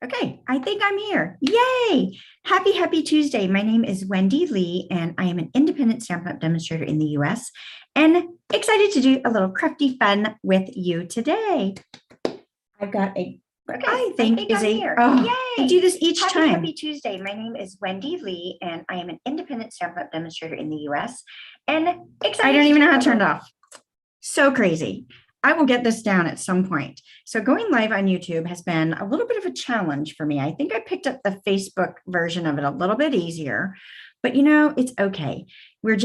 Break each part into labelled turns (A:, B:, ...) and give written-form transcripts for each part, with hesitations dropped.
A: Okay, I think I'm here. Yay! Happy Tuesday. My name is Wendy Lee, and I am an independent Stampin' Up! Demonstrator in the US, and excited to do a little crafty fun with you today. I've got a,
B: Okay,
A: I think is
B: I'm
A: a,
B: here.
A: oh,
B: Yay!
A: I do this each time.
B: Happy Tuesday. My name is Wendy Lee, and I am an independent Stampin' Up! Demonstrator in the US, and excited.
A: I don't even know how to turn it off. So crazy. I will get this down at some point. So going live on YouTube has been a little bit of a challenge for me. I think I picked up the Facebook version of it a little bit easier, but it's okay. We're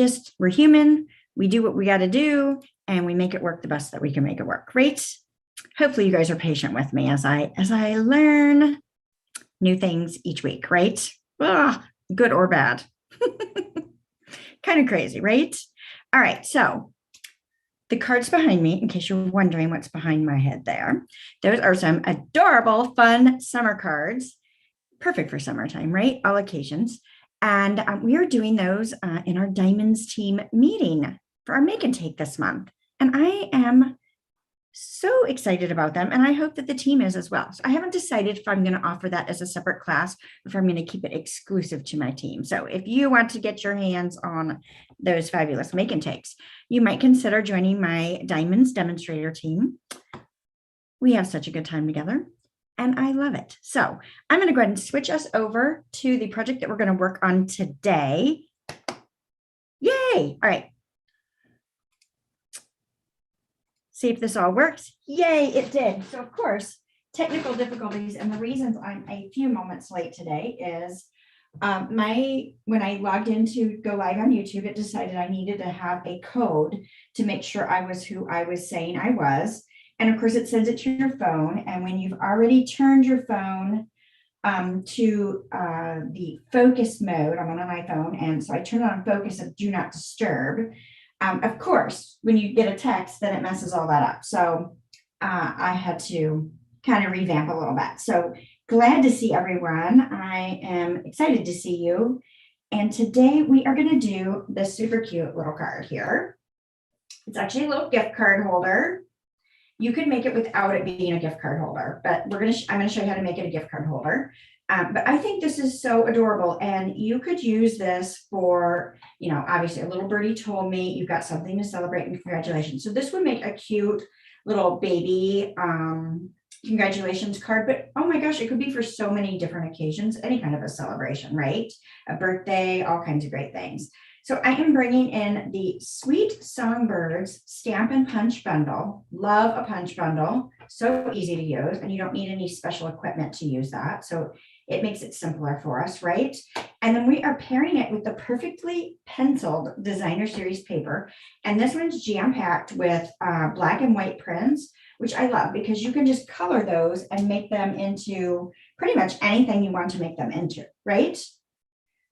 A: human. We do what we got to do, and we make it work the best that we can make it work, right? Hopefully you guys are patient with me as I learn new things each week, right? Good or bad. Kind of crazy, right? All right, so the cards behind me, in case you're wondering what's behind my head there, those are some adorable, fun summer cards. Perfect for summertime, right? All occasions. And we are doing those in our Diamonds team meeting for our Make and Take this month. And I am so excited about them, and I hope that the team is as well. So I haven't decided if I'm going to offer that as a separate class, or if I'm going to keep it exclusive to my team. So if you want to get your hands on those fabulous Make and Takes, you might consider joining my Diamonds demonstrator team. We have such a good time together, and I love it. So I'm going to go ahead and switch us over to the project that we're going to work on today. Yay! All right. See if this all works. Yay, it did. So of course, technical difficulties, and the reasons I'm a few moments late today is when I logged in to go live on YouTube, it decided I needed to have a code to make sure I was who I was saying I was. And of course, it sends it to your phone. And when you've already turned your phone to the focus mode, I'm on an iPhone, and so I turn on focus of do not disturb. Of course, when you get a text, then it messes all that up. So I had to kind of revamp a little bit. So glad to see everyone. I am excited to see you. And today we are going to do this super cute little card here. It's actually a little gift card holder. You could make it without it being a gift card holder, but I'm going to show you how to make it a gift card holder. But I think this is so adorable, and you could use this for, obviously a little birdie told me you've got something to celebrate and congratulations. So this would make a cute little baby congratulations card, but oh my gosh, it could be for so many different occasions, any kind of a celebration, right? A birthday, all kinds of great things. So I am bringing in the Sweet Songbirds Stamp and Punch Bundle. Love a punch bundle. So easy to use, and you don't need any special equipment to use that. So it makes it simpler for us, right? And then we are pairing it with the perfectly penciled designer series paper. And this one's jam-packed with black and white prints, which I love because you can just color those and make them into pretty much anything you want to make them into, right?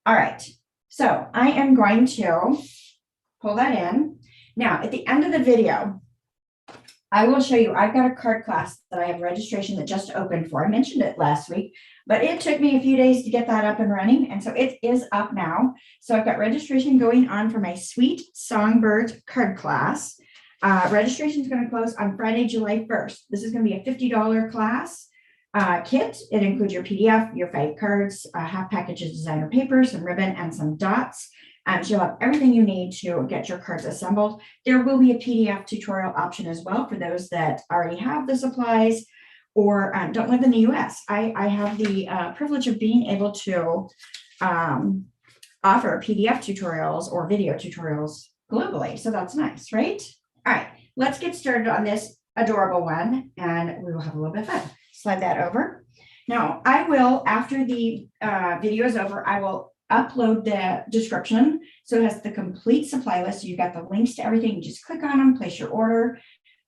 A: All right. So I am going to pull that in. Now, at the end of the video, I will show you, I've got a card class that I have registration that just opened for. I mentioned it last week, but it took me a few days to get that up and running. And so it is up now. So I've got registration going on for my Sweet Songbirds card class. Registration is going to close on Friday, July 1st. This is going to be a $50 class. Kit. It includes your PDF, your 5 cards, half package of designer paper, some ribbon, and some dots. So you'll have everything you need to get your cards assembled. There will be a PDF tutorial option as well for those that already have the supplies or don't live in the US. I have the privilege of being able to offer PDF tutorials or video tutorials globally. So that's nice, right? All right, let's get started on this adorable one, and we will have a little bit of fun. Slide that over. Now I will, after the video is over, I will upload the description. So it has the complete supply list. So you've got the links to everything. You just click on them, place your order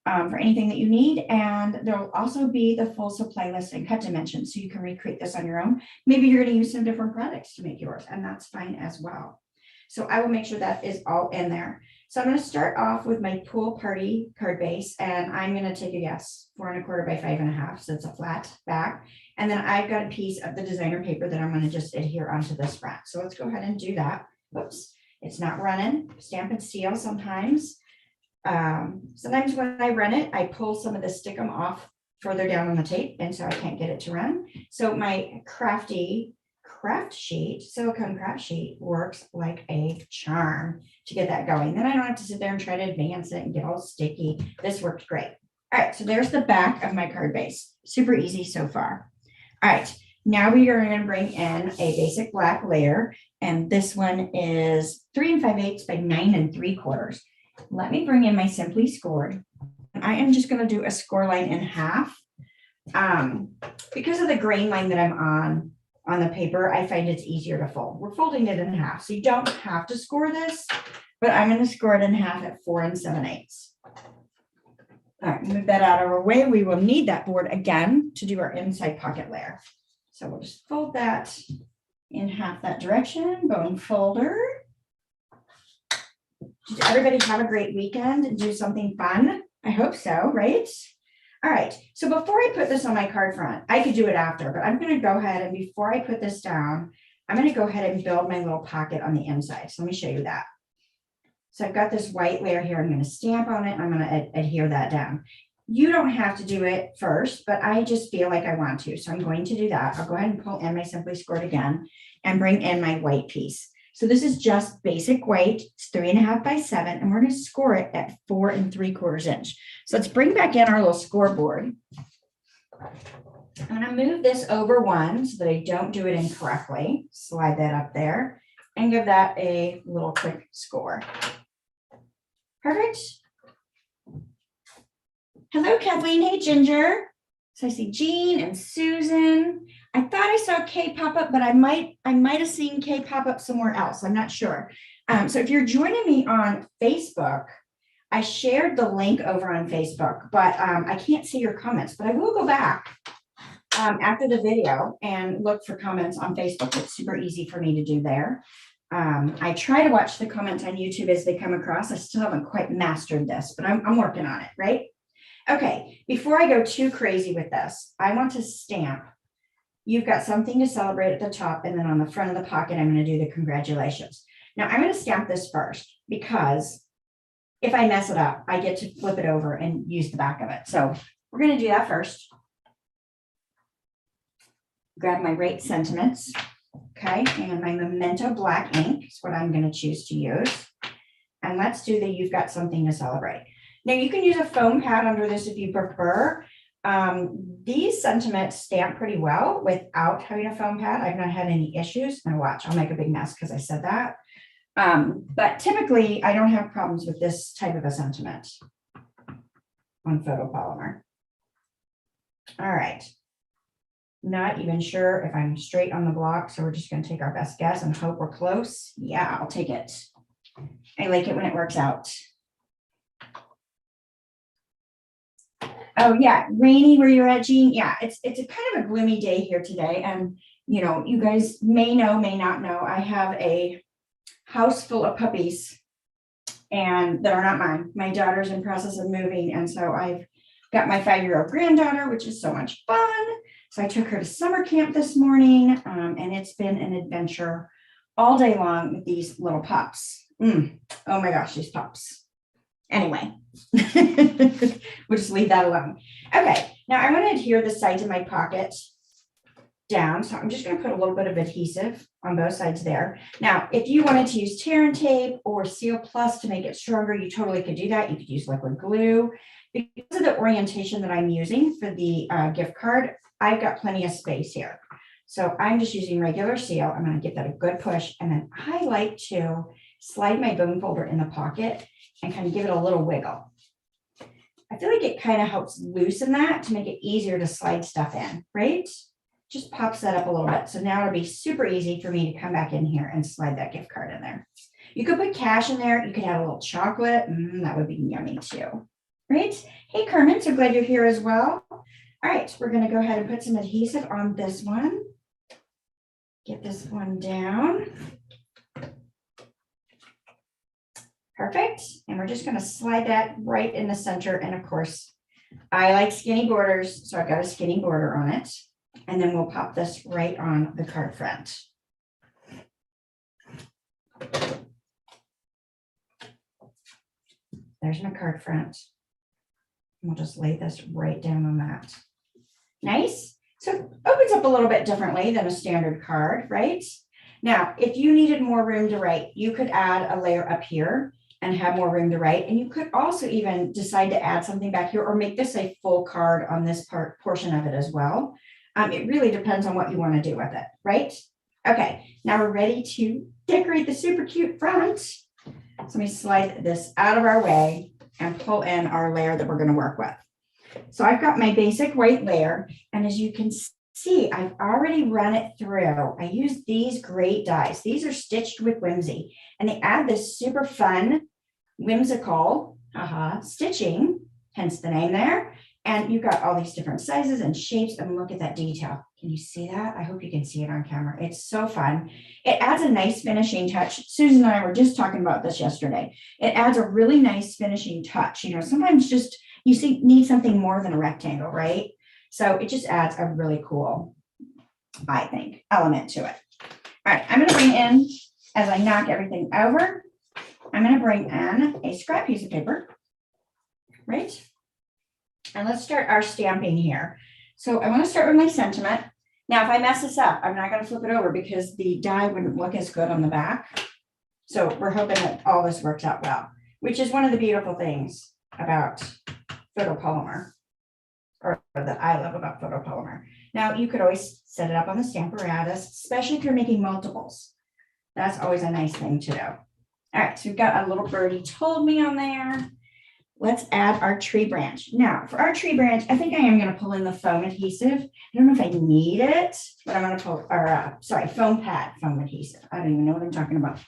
A: for anything that you need. And there'll also be the full supply list and cut dimensions. So you can recreate this on your own. Maybe you're going to use some different products to make yours, and that's fine as well. So I will make sure that is all in there. So I'm going to start off with my pool party card base, and I'm going to take a guess, 4 1/4 by 5 1/2. So it's a flat back. And then I've got a piece of the designer paper that I'm going to just adhere onto this front. So let's go ahead and do that. Whoops, it's not running. Stampin' Steel sometimes. Sometimes when I run it, I pull some of the stickum off further down on the tape, and so I can't get it to run. So my crafty craft sheet, silicone craft sheet works like a charm to get that going. Then I don't have to sit there and try to advance it and get all sticky. This worked great. All right, so there's the back of my card base. Super easy so far. All right, now we are going to bring in a basic black layer, and this one is 3 5/8 by 9 3/4. Let me bring in my Simply Scored. I am just going to do a score line in half. Because of the grain line that I'm on the paper, I find it's easier to fold. We're folding it in half, so you don't have to score this, but I'm going to score it in half at 4 7/8. All right, move that out of our way. We will need that board again to do our inside pocket layer. So we'll just fold that in half that direction, bone folder. Did everybody have a great weekend and do something fun? I hope so, right? All right, so before I put this on my card front, I could do it after, but I'm going to go ahead and before I put this down, I'm going to go ahead and build my little pocket on the inside. So let me show you that. So I've got this white layer here. I'm going to stamp on it. And I'm going to adhere that down. You don't have to do it first, but I just feel like I want to. So I'm going to do that. I'll go ahead and pull in my Simply Scored again and bring in my white piece. So this is just basic white. It's 3 1/2 by 7, and we're going to score it at 4 3/4 inch. So let's bring back in our little scoreboard. I'm going to move this over one so that I don't do it incorrectly. Slide that up there and give that a little quick score. Perfect. Hello, Kathleen. Hey, Ginger. So I see Jean and Susan. I thought I saw Kay pop up, but I might have seen Kay pop up somewhere else. I'm not sure. So if you're joining me on Facebook, I shared the link over on Facebook, but I can't see your comments, but I will go back after the video and look for comments on Facebook. It's super easy for me to do there. I try to watch the comments on YouTube as they come across. I still haven't quite mastered this, but I'm working on it, right? Okay, before I go too crazy with this, I want to stamp. You've got something to celebrate at the top, and then on the front of the pocket, I'm going to do the congratulations. Now, I'm going to stamp this first because if I mess it up, I get to flip it over and use the back of it. So we're going to do that first. Grab my Rate Sentiments, okay, and my Memento black ink is what I'm going to choose to use. And let's do the You've Got Something to Celebrate. Now, you can use a foam pad under this if you prefer. These sentiments stamp pretty well without having a foam pad. I've not had any issues. Now watch, I'll make a big mess because I said that. But typically, I don't have problems with this type of a sentiment on photopolymer. All right. Not even sure if I'm straight on the block, so we're just going to take our best guess and hope we're close. Yeah, I'll take it. I like it when it works out. Oh yeah, rainy where you're at, Jean. Yeah, it's a kind of a gloomy day here today, and you know, you guys may know, may not know, I have a house full of puppies, and that are not mine. My daughter's in process of moving, and so I've got my 5-year-old granddaughter, which is so much fun. So I took her to summer camp this morning, and it's been an adventure all day long with these little pups. Oh my gosh, these pups. Anyway, we'll just leave that alone. Okay, now I want to adhere the sides of my pocket down. So I'm just going to put a little bit of adhesive on both sides there. Now, if you wanted to use tear and tape or Seal Plus to make it stronger, you totally could do that. You could use liquid glue. Because of the orientation that I'm using for the gift card, I've got plenty of space here. So I'm just using regular seal. I'm going to give that a good push. And then I like to slide my bone folder in the pocket and kind of give it a little wiggle. I feel like it kind of helps loosen that to make it easier to slide stuff in, right? Just pops that up a little bit. So now it'll be super easy for me to come back in here and slide that gift card in there. You could put cash in there. You could add a little chocolate. That would be yummy too, right? Hey, Carmen, so glad you're here as well. All right, we're going to go ahead and put some adhesive on this one. Get this one down. Perfect. And we're just going to slide that right in the center. And of course, I like skinny borders, so I've got a skinny border on it. And then we'll pop this right on the card front. There's my card front. We'll just lay this right down on that. Nice. So it opens up a little bit differently than a standard card, right? Now, if you needed more room to write, you could add a layer up here and have more room to write. And you could also even decide to add something back here or make this a full card on this portion of it as well. It really depends on what you want to do with it, right? Okay, now we're ready to decorate the super cute front. So let me slide this out of our way and pull in our layer that we're going to work with. So I've got my basic white layer, and as you can see, I've already run it through. I use these great dies. These are stitched with Whimsy, and they add this super fun, whimsical stitching, hence the name there. And you've got all these different sizes and shapes, and look at that detail. Can you see that? I hope you can see it on camera. It's so fun. It adds a nice finishing touch. Susan and I were just talking about this yesterday. It adds a really nice finishing touch. You know, sometimes just you need something more than a rectangle, right? So it just adds a really cool, I think, element to it. All right, I'm going to bring in, as I knock everything over, I'm going to bring in a scrap piece of paper, right? And let's start our stamping here. So I want to start with my sentiment. Now, if I mess this up, I'm not going to flip it over because the die wouldn't look as good on the back. So we're hoping that all this works out well, which is one of the beautiful things about photopolymer, or that I love about photopolymer. Now, you could always set it up on the Stamparatus, especially if you're making multiples. That's always a nice thing to do. All right, so we've got a little Birdie told me on there. Let's add our tree branch. Now, for our tree branch, I think I am going to pull in the foam adhesive. I don't know if I need it, but I'm going to pull, or foam pad, foam adhesive. I don't even know what I'm talking about.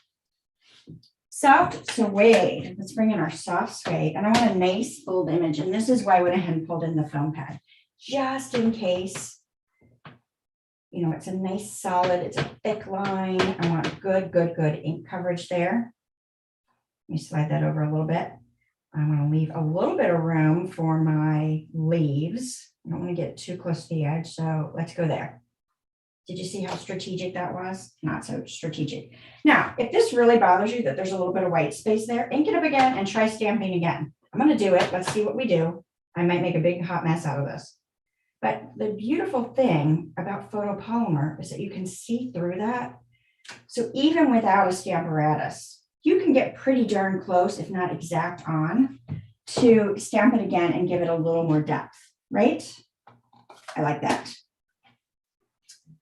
A: Soft suede. Let's bring in our soft suede. And I want a nice bold image. And this is why I went ahead and pulled in the foam pad, just in case, you know, it's a nice solid, it's a thick line. I want good ink coverage there. Let me slide that over a little bit. I'm going to leave a little bit of room for my leaves. I don't want to get too close to the edge, so let's go there. Did you see how strategic that was? Not so strategic. Now, if this really bothers you that there's a little bit of white space there, ink it up again and try stamping again. I'm going to do it. Let's see what we do. I might make a big hot mess out of this. But the beautiful thing about photopolymer is that you can see through that. So even without a Stamparatus, you can get pretty darn close, if not exact on, to stamp it again and give it a little more depth, right? I like that.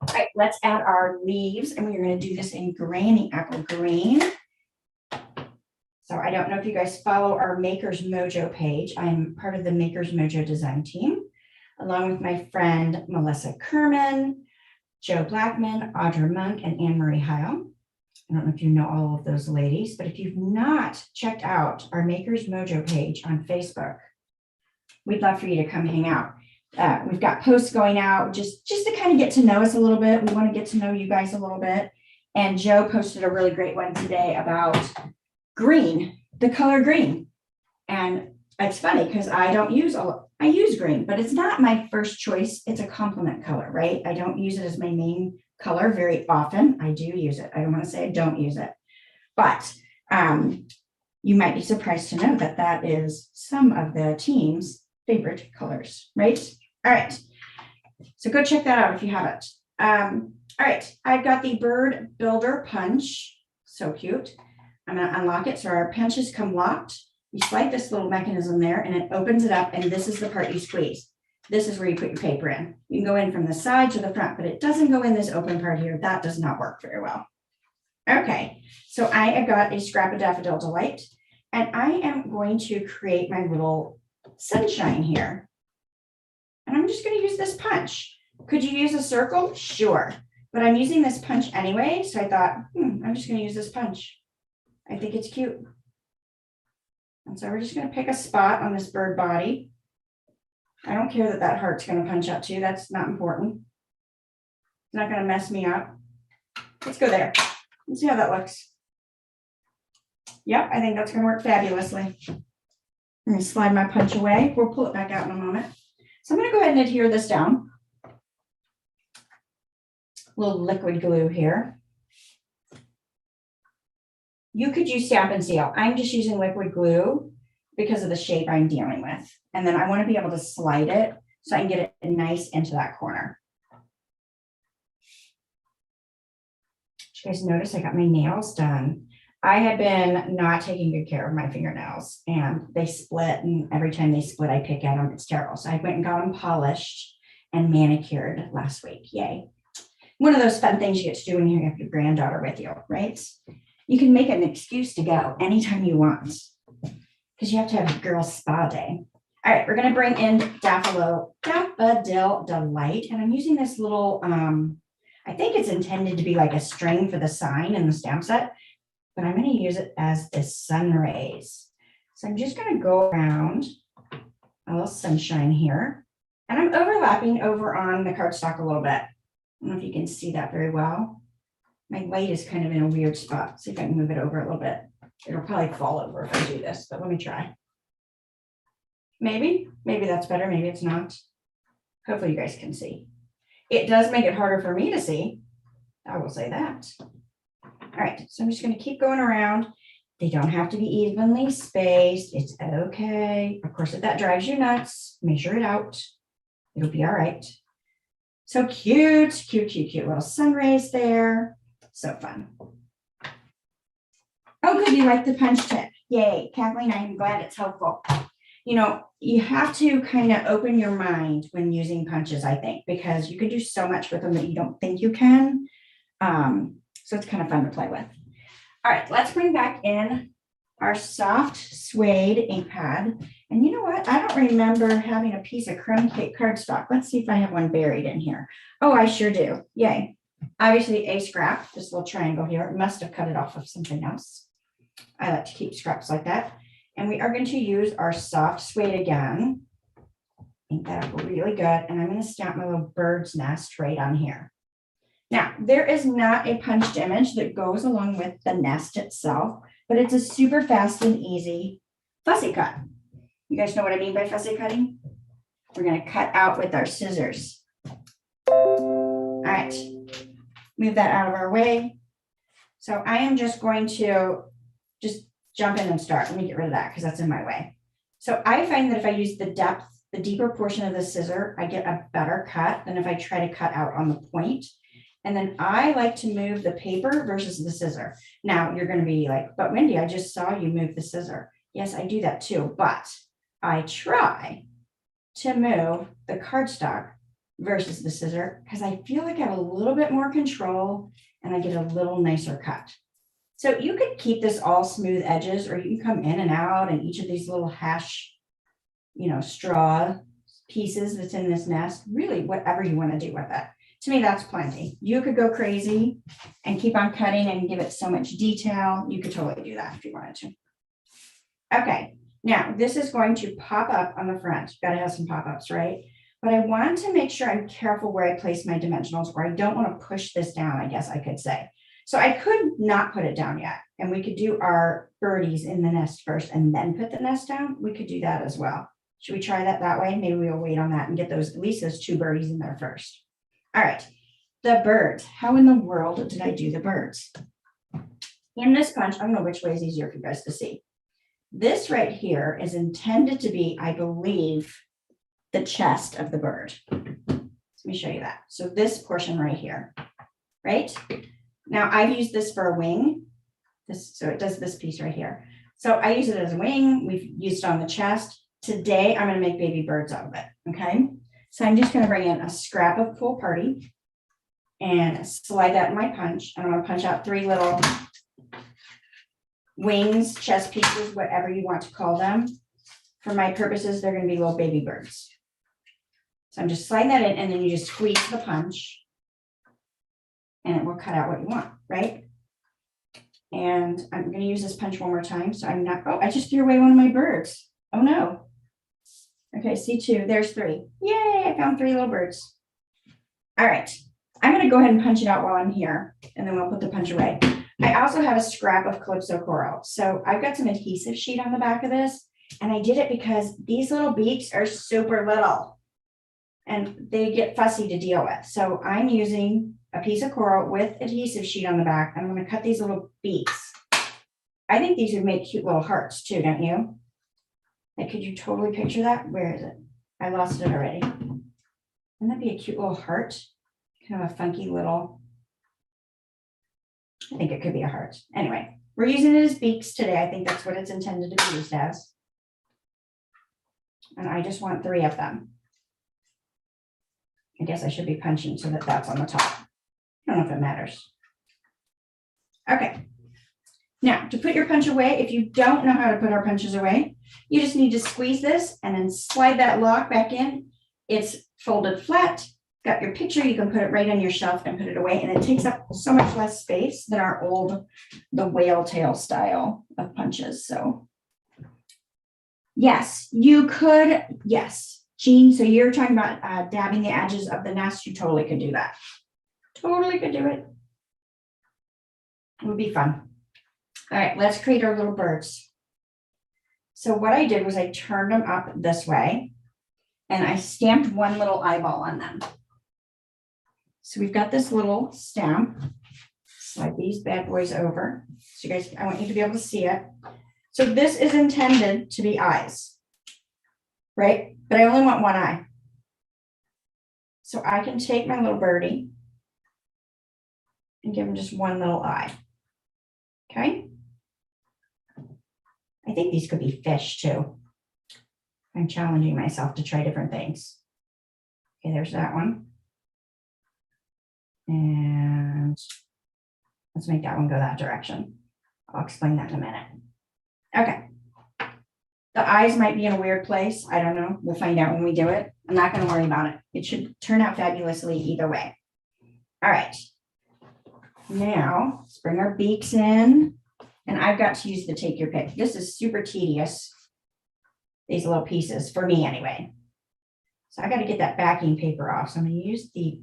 A: All right, let's add our leaves, and we're going to do this in Granny Apple Green. So I don't know if you guys follow our Maker's Mojo page. I'm part of the Maker's Mojo design team, along with my friend Melissa Kerman, Joe Blackman, Audra Monk, and Anne Marie Heil. I don't know if you know all of those ladies, but if you've not checked out our Maker's Mojo page on Facebook, we'd love for you to come hang out. We've got posts going out just to kind of get to know us a little bit. We want to get to know you guys a little bit. And Joe posted a really great one today about green, the color green. And it's funny because I use green, but it's not my first choice. It's a complement color, right? I don't use it as my main color very often. I do use it. I don't want to say I don't use it, but you might be surprised to know that that is some of the team's favorite colors, right? All right. So go check that out if you haven't. All right. I've got the Bird Builder Punch. So cute. I'm going to unlock it. So our punches come locked. You slide this little mechanism there and it opens it up. And this is the part you squeeze. This is where you put your paper in. You can go in from the side to the front, but it doesn't go in this open part here. That does not work very well. Okay, so I have got a scrap of Daffodil Delight, and I am going to create my little sunshine here. And I'm just going to use this punch. Could you use a circle? Sure. But I'm using this punch anyway, so I thought, I'm just going to use this punch. I think it's cute. And so we're just going to pick a spot on this bird body. I don't care that that heart's going to punch out too. That's not important. It's not going to mess me up. Let's go there. Let's see how that looks. Yep, I think that's going to work fabulously. I'm going to slide my punch away. We'll pull it back out in a moment. So I'm going to go ahead and adhere this down. A little liquid glue here. You could use Stamp & Seal. I'm just using liquid glue because of the shape I'm dealing with. And then I want to be able to slide it so I can get it nice into that corner. Did you guys notice I got my nails done? I have been not taking good care of my fingernails, and they split, and every time they split, I pick at them. It's terrible. So I went and got them polished and manicured last week. Yay. One of those fun things you get to do when you have your granddaughter with you, right? You can make an excuse to go anytime you want because you have to have a girl spa day. All right, we're going to bring in Daffodil Delight, and I'm using this little, I think it's intended to be like a string for the sign in the stamp set, but I'm going to use it as the sun rays. So I'm just going to go around a little sunshine here, and I'm overlapping over on the cardstock a little bit. I don't know if you can see that very well. My light is kind of in a weird spot. See if I can move it over a little bit. It'll probably fall over if I do this, but let me try. Maybe that's better. Maybe it's not. Hopefully you guys can see. It does make it harder for me to see. I will say that. All right, so I'm just going to keep going around. They don't have to be evenly spaced. It's okay. Of course, if that drives you nuts, measure it out. It'll be all right. So cute, cute, cute, cute little sun rays there. So fun. Oh, good. You like the punch tip. Yay. Kathleen, I'm glad it's helpful. You know, you have to kind of open your mind when using punches, I think, because you can do so much with them that you don't think you can. So it's kind of fun to play with. All right, let's bring back in our soft suede ink pad. And you know what? I don't remember having a piece of Crumb Cake cardstock. Let's see if I have one buried in here. Oh, I sure do. Yay. Obviously a scrap, this little triangle here. Must have cut it off of something else. I like to keep scraps like that. And we are going to use our soft suede again. Ink that up really good. And I'm going to stamp my little bird's nest right on here. Now, there is not a punched image that goes along with the nest itself, but it's a super fast and easy fussy cut. You guys know what I mean by fussy cutting? We're going to cut out with our scissors. All right, move that out of our way. So I am just going to just jump in and start. Let me get rid of that because that's in my way. So I find that if I use the depth, the deeper portion of the scissor, I get a better cut than if I try to cut out on the point. And then I like to move the paper versus the scissor. Now you're going to be like, but Wendy, I just saw you move the scissor. Yes, I do that too, but I try to move the cardstock versus the scissor because I feel like I have a little bit more control and I get a little nicer cut. So you could keep this all smooth edges, or you can come in and out and each of these little hash, you know, straw pieces that's in this nest, really whatever you want to do with it. To me, that's plenty. You could go crazy and keep on cutting and give it so much detail. You could totally do that if you wanted to. Okay, now this is going to pop up on the front. You've got to have some pop-ups, right? But I want to make sure I'm careful where I place my dimensionals, or I don't want to push this down, I guess I could say. So I could not put it down yet. And we could do our birdies in the nest first and then put the nest down. We could do that as well. Should we try that way? Maybe we'll wait on that and get those, at least those two birdies in there first. All right, the birds. How in the world did I do the birds? In this punch, I don't know which way is easier for you guys to see. This right here is intended to be, I believe, the chest of the bird. Let me show you that. So this portion right here, right? Now I've used this for a wing. So it does this piece right here. So I use it as a wing. We've used it on the chest. Today, I'm going to make baby birds out of it, okay? So I'm just going to bring in a scrap of Pool Party and slide that in my punch. And I'm going to punch out 3 little wings, chest pieces, whatever you want to call them. For my purposes, they're going to be little baby birds. So I'm just sliding that in, and then you just squeeze the punch and it will cut out what you want, right? And I'm going to use this punch one more time. So I'm not, oh, I just threw away one of my birds. Oh no. Okay, see 2, there's 3. Yay, I found 3 little birds. All right, I'm going to go ahead and punch it out while I'm here, and then we'll put the punch away. I also have a scrap of Calypso Coral. So I've got some adhesive sheet on the back of this, and I did it because these little beaks are super little, and they get fussy to deal with. So I'm using a piece of coral with adhesive sheet on the back. I'm going to cut these little beaks. I think these would make cute little hearts too, don't you? Like, could you totally picture that? Where is it? I lost it already. Wouldn't that be a cute little heart? Kind of a funky little, I think it could be a heart. Anyway, we're using it as beaks today. I think that's what it's intended to be used as. And I just want 3 of them. I guess I should be punching so that that's on the top. I don't know if it matters. Okay. Now, to put your punch away, if you don't know how to put our punches away, you just need to squeeze this and then slide that lock back in. It's folded flat. Got your picture, you can put it right on your shelf and put it away, and it takes up so much less space than our old, the whale tail style of punches. So yes, you could, yes. Jean, so you're talking about dabbing the edges of the nest, you totally could do that. Totally could do it. It would be fun. All right, let's create our little birds. So what I did was I turned them up this way and I stamped one little eyeball on them. So we've got this little stamp. Slide these bad boys over. So you guys, I want you to be able to see it. So this is intended to be eyes, right? But I only want one eye. So I can take my little birdie and give him just one little eye. Okay. I think these could be fish too. I'm challenging myself to try different things. Okay, there's that one. And let's make that one go that direction. I'll explain that in a minute. Okay. The eyes might be in a weird place. I don't know. We'll find out when we do it. I'm not going to worry about it. It should turn out fabulously either way. All right. Now, let's bring our beaks in. And I've got to use the take your pick. This is super tedious. These little pieces, for me anyway. So I got to get that backing paper off. So I'm going to use the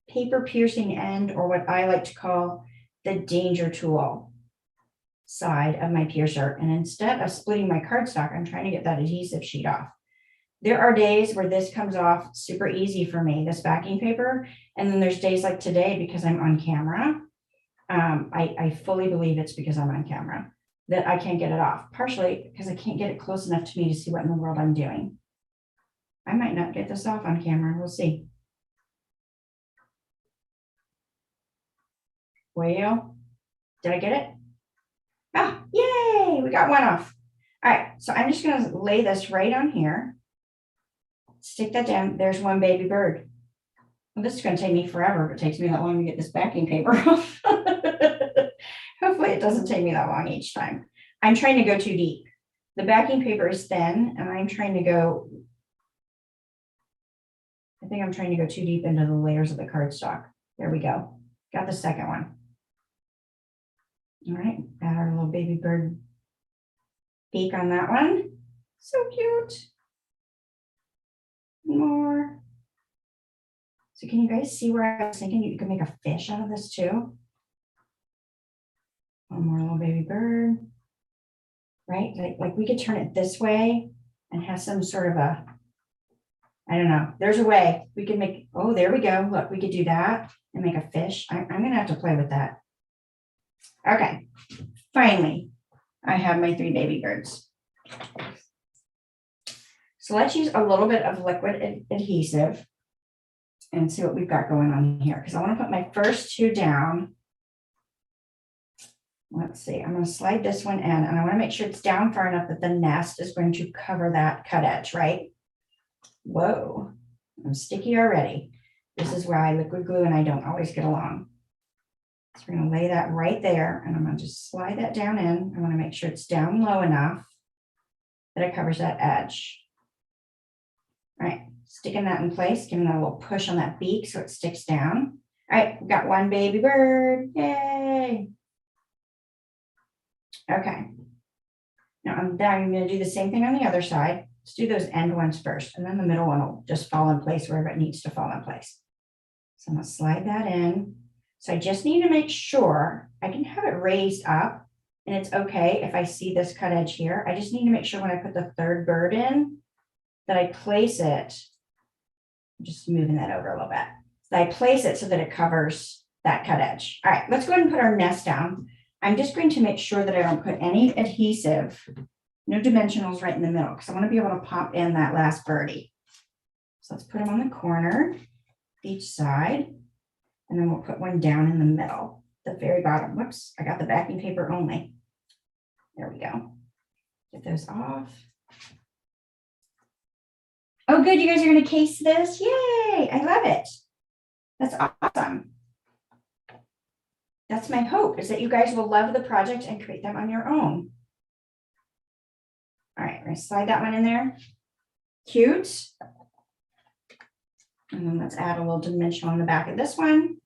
A: paper piercing end, or what I like to call the danger tool side of my piercer. And instead of splitting my cardstock, I'm trying to get that adhesive sheet off. There are days where this comes off super easy for me, this backing paper. And then there's days like today, because I'm on camera. I fully believe it's because I'm on camera that I can't get it off, partially because I can't get it close enough to me to see what in the world I'm doing. I might not get this off on camera. We'll see. Well, did I get it? Ah, yay, we got one off. All right, so I'm just going to lay this right on here. Stick that down. There's one baby bird. Well, this is going to take me forever if it takes me that long to get this backing paper off. Hopefully it doesn't take me that long each time. I'm trying to go too deep. The backing paper is thin, and I'm trying to go, I think I'm trying to go too deep into the layers of the cardstock. There we go. Got the second one. All right, add our little baby bird beak on that one. So cute. More. So can you guys see where I was thinking you could make a fish out of this too? One more little baby bird, right? Like we could turn it this way and have some sort of a, I don't know. There's a way we could make, oh, there we go. Look, we could do that and make a fish. I'm going to have to play with that. Okay. Finally, I have my 3 baby birds. So let's use a little bit of liquid adhesive and see what we've got going on here. Because I want to put my first 2 down. Let's see, I'm going to slide this one in, and I want to make sure it's down far enough that the nest is going to cover that cut edge, right? Whoa, I'm sticky already. This is where I liquid glue and I don't always get along. So we're going to lay that right there, and I'm going to just slide that down in. I want to make sure it's down low enough that it covers that edge. All right, sticking that in place, giving that a little push on that beak so it sticks down. All right, we've got one baby bird, yay. Okay, now I'm going to do the same thing on the other side. Let's do those end ones first, and then the middle one will just fall in place wherever it needs to fall in place. So I'm going to slide that in. So I just need to make sure I can have it raised up, and it's okay if I see this cut edge here. I just need to make sure when I put the 3rd bird in that I place it, I'm just moving that over a little bit, that I place it so that it covers that cut edge. All right, let's go ahead and put our nest down. I'm just going to make sure that I don't put any adhesive, no dimensionals right in the middle, because I want to be able to pop in that last birdie. So let's put them on the corner, each side, and then we'll put one down in the middle, the very bottom. Whoops, I got the backing paper only. There we go. Get those off. Oh, good, you guys are gonna case this. Yay, I love it. That's awesome. That's my hope, is that you guys will love the project and create them on your own. All right, we're gonna slide that one in there. Cute. And then let's add a little dimension on the back of this one.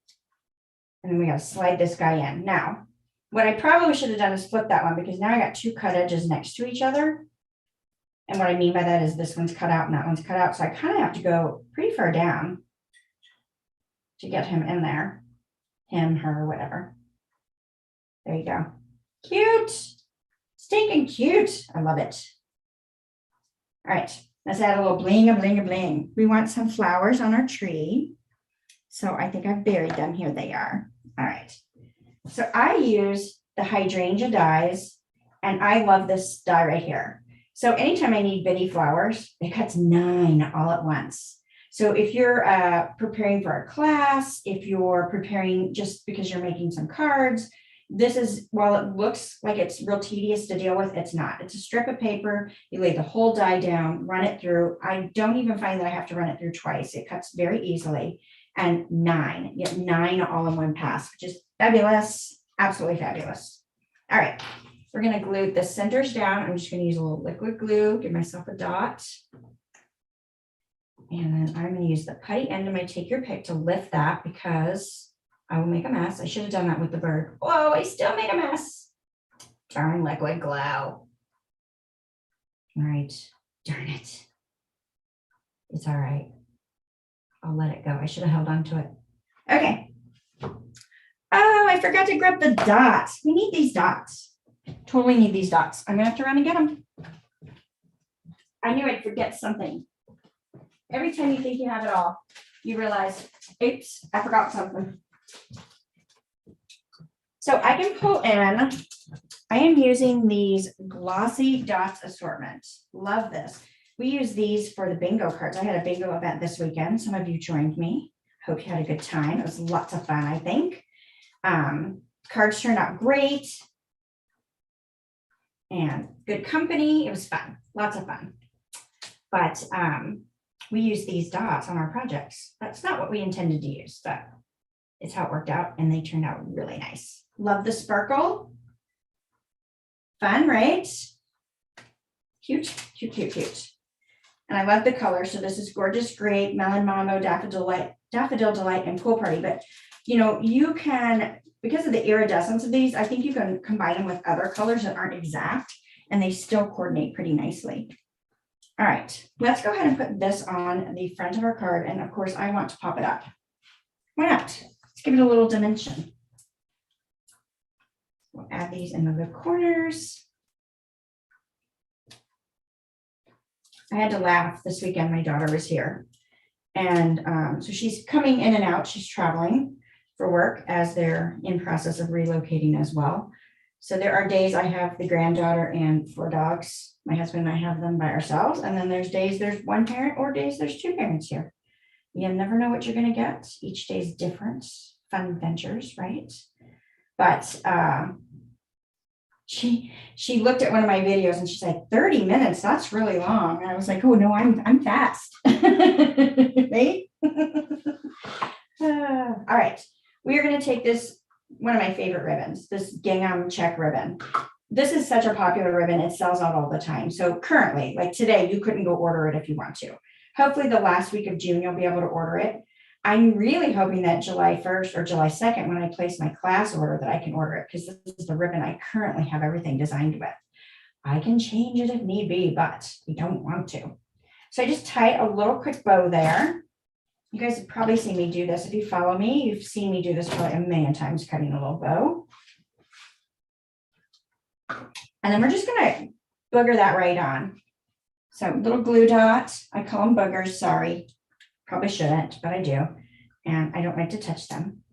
A: And then we gotta slide this guy in. Now, what I probably should have done is flip that one, because now I got two cut edges next to each other. And what I mean by that is this one's cut out and that one's cut out. So I kind of have to go pretty far down to get him in there. Him, her, whatever. There you go. Cute. Stinking cute. I love it. All right. Let's add a little bling, a bling, a bling. We want some flowers on our tree. So I think I've buried them. Here they are. All right. So I use the hydrangea dies, and I love this die right here. So anytime I need bitty flowers, it cuts 9 all at once. So if you're preparing for a class, if you're preparing just because you're making some cards, this is, while it looks like it's real tedious to deal with, it's not. It's a strip of paper. You lay the whole die down, run it through. I don't even find that I have to run it through twice. It cuts very easily. And 9, you get 9 all in one pass, which is fabulous. Absolutely fabulous. All right. We're going to glue the centers down. I'm just going to use a little liquid glue, give myself a dot. And then I'm going to use the putty end of my take your pick to lift that, because I will make a mess. I should have done that with the bird. Whoa, I still made a mess. Darn liquid glue. All right. Darn it. It's all right. I'll let it go. I should have held on to it. Okay. Oh, I forgot to grab the dots. We need these dots. Totally need these dots. I'm gonna have to run and get them. I knew I'd forget something. Every time you think you have it all, you realize, oops, I forgot something. So I can pull in, I am using these Glossy Dots assortment. Love this. We use these for the bingo cards. I had a bingo event this weekend. Some of you joined me. Hope you had a good time. It was lots of fun, I think. Cards turned out great. And good company. It was fun. Lots of fun. But we use these dots on our projects. That's not what we intended to use, but it's how it worked out, and they turned out really nice. Love the sparkle. Fun, right? Cute, cute, cute, cute. And I love the color. So this is Gorgeous Grape, Melon Mambo, Daffodil Delight, and Pool Party. But you know, you can, because of the iridescence of these, I think you can combine them with other colors that aren't exact, and they still coordinate pretty nicely. All right, let's go ahead and put this on the front of our card. And of course, I want to pop it up. Why not? Let's give it a little dimension. We'll add these into the corners. I had to laugh this weekend. My daughter was here. And so she's coming in and out. She's traveling for work as they're in process of relocating as well. So there are days I have the granddaughter and 4 dogs. My husband and I have them by ourselves. And then there's days there's one parent, or days there's 2 parents here. You never know what you're going to get. Each day is different. Fun adventures, right? But she looked at one of my videos and she's like, 30 minutes, that's really long. And I was like, oh no, I'm fast. Right? All right. We are going to take this, one of my favorite ribbons, this Gingham check ribbon. This is such a popular ribbon. It sells out all the time. So currently, like today, you couldn't go order it if you want to. Hopefully the last week of June, you'll be able to order it. I'm really hoping that July 1st or July 2nd, when I place my class order, that I can order it, because this is the ribbon I currently have everything designed with. I can change it if need be, but we don't want to. So I just tie a little quick bow there. You guys have probably seen me do this. If you follow me, you've seen me do this probably a million times, cutting a little bow. And then we're just going to booger that right on. So little glue dots. I call them boogers, sorry. Probably shouldn't, but I do. And I don't like to touch them.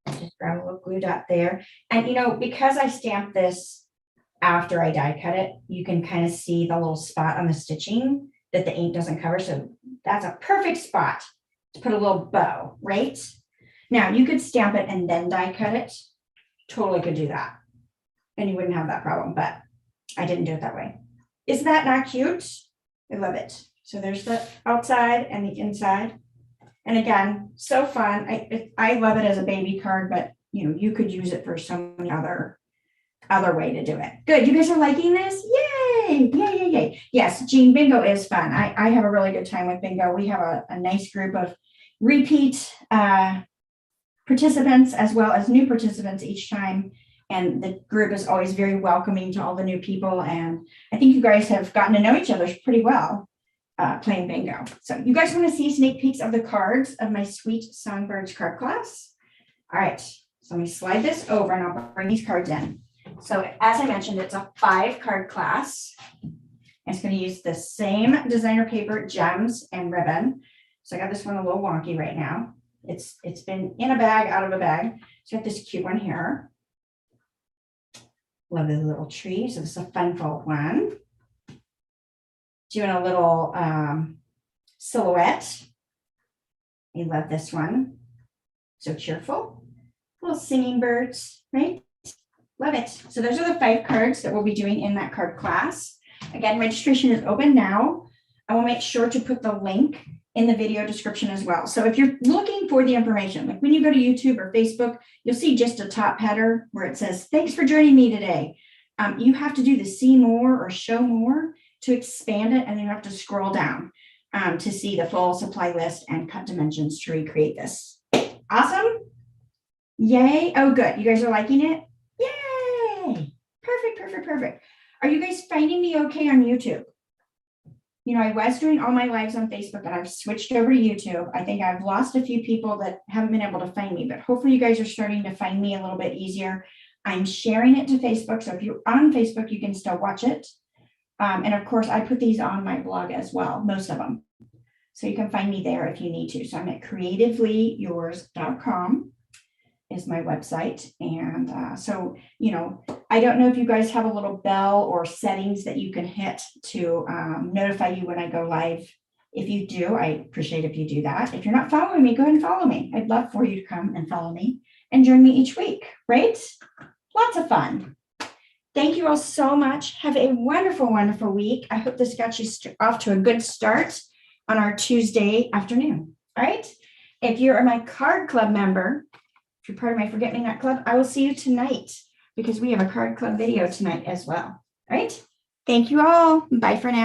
A: Just grab a little glue dot there. And you know, because I stamped this after I die cut it, you can kind of see the little spot on the stitching that the ink doesn't cover. So that's a perfect spot to put a little bow, right? Now you could stamp it and then die cut it. Totally could do that. And you wouldn't have that problem, but I didn't do it that way. Isn't that not cute? I love it. So there's the outside and the inside. And again, so fun. I love it as a baby card, but you know, you could use it for so many other way to do it. Good. You guys are liking this? Yay. Yay, yay, yay. Yes, Jean, bingo is fun. I have a really good time with bingo. We have a nice group of repeat participants as well as new participants each time. And the group is always very welcoming to all the new people. And I think you guys have gotten to know each other pretty well playing bingo. So you guys want to see sneak peeks of the cards of my Sweet Songbirds card class? All right. So let me slide this over and I'll bring these cards in. So as I mentioned, it's a 5-card class. It's going to use the same designer paper, gems, and ribbon. So I got this one a little wonky right now. It's been in a bag, out of a bag. So I got this cute one here. Love the little tree. So this is a fun fold one. Doing a little silhouette. I love this one. So cheerful. Little singing birds, right? Love it. So those are the 5 cards that we'll be doing in that card class. Again, registration is open now. I will make sure to put the link in the video description as well. So if you're looking for the information, like when you go to YouTube or Facebook, you'll see just a top header where it says, thanks for joining me today. You have to do the see more or show more to expand it, and then you have to scroll down to see the full supply list and cut dimensions to recreate this. Awesome. Yay. Oh, good. You guys are liking it? Yay. Perfect, perfect, perfect. Are you guys finding me okay on YouTube? You know, I was doing all my lives on Facebook and I've switched over to YouTube. I think I've lost a few people that haven't been able to find me, but hopefully you guys are starting to find me a little bit easier. I'm sharing it to Facebook. So if you're on Facebook, you can still watch it. And of course, I put these on my blog as well, most of them. So you can find me there if you need to. So I'm at creativelyyours.com is my website. And so, you know, I don't know if you guys have a little bell or settings that you can hit to notify you when I go live. If you do, I appreciate if you do that. If you're not following me, go ahead and follow me. I'd love for you to come and follow me and join me each week, right? Lots of fun. Thank you all so much. Have a wonderful, wonderful week. I hope this got you off to a good start on our Tuesday afternoon. All right. If you're my card club member, if you're part of my Forget Me Not Club, I will see you tonight because we have a card club video tonight as well. All right. Thank you all. Bye for now.